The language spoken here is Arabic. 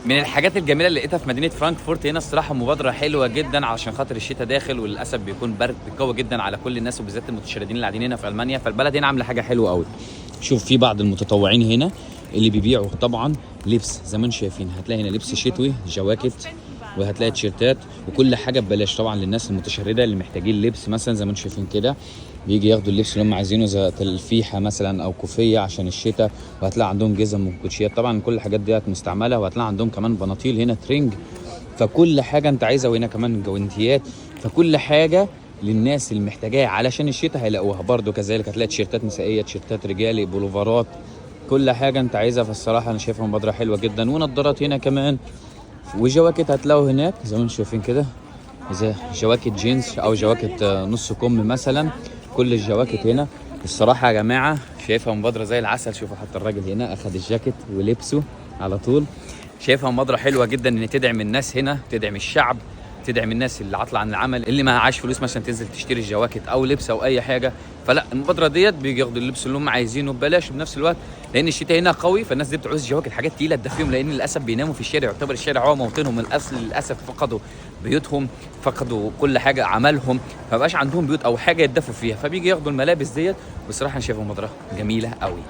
من الحاجات الجميله اللي لقيتها في مدينه فرانكفورت هنا الصراحه مبادره حلوه جدا علشان خاطر الشتاء داخل، وللاسف بيكون برد قوي جدا على كل الناس وبالذات المتشردين اللي قاعدين هنا في المانيا. فالبلد هنا عامله حاجه حلوه قوي. شوف في بعض المتطوعين هنا اللي بيبيعوا طبعا لبس زي ما انتم شايفين. هتلاقي هنا لبس شتوي، جواكت، وهتلاقي تيشيرتات وكل حاجه ببلاش طبعا للناس المتشرده اللي محتاجين لبس. مثلا زي ما انتم شايفين كده بيجي ياخدوا اللبس اللي هم عايزينه زي تلفيحه مثلا او كوفيه عشان الشتاء. وهتلاقي عندهم جزم وكوتشيات طبعا كل الحاجات ديت مستعمله. وهتلاقي عندهم كمان بناطيل هنا ترنج. فكل حاجه انت عايزها، وهنا كمان جوانتيات. فكل حاجه للناس اللي محتاجاها علشان الشتاء هيلاقوها. برده كذلك هتلاقي تيشيرتات نسائيه، تيشيرتات رجالي، بولوفرات، كل حاجه انت عايزها. فالصراحه انا شايفها مبادره حلوه جدا. ونضارات هنا كمان وجواكت هتلاقوا هناك زي ما انتم شايفين كده، زي جواكت جينز او جواكت نص كم مثلا. كل الجواكت هنا الصراحه يا جماعه شايفها مبادره زي العسل. شوفوا حتى الراجل هنا اخذ الجاكيت ولبسه على طول. شايفها مبادره حلوه جدا ان تدعم الناس هنا، تدعم الشعب، تدعم الناس اللي عاطله عن العمل، اللي ما معاش فلوس مثلا تنزل تشتري الجواكت او لبس او اي حاجه. فلا المبادره ديت بيجي ياخدوا اللبس اللي هم عايزينه ببلاش وبنفس الوقت لان الشتاء هنا قوي. فالناس دي بتعوز جواكت حاجات تقيله تدفيهم، لان للاسف بيناموا في الشارع. يعتبر الشارع هو موطنهم الاصل. للاسف فقدوا بيوتهم، فقدوا كل حاجه عملهم، فمبقاش عندهم بيوت او حاجه يدفوا فيها. فبيجي ياخدوا الملابس ديت. بصراحه انا شايفها مبادره جميله قوي.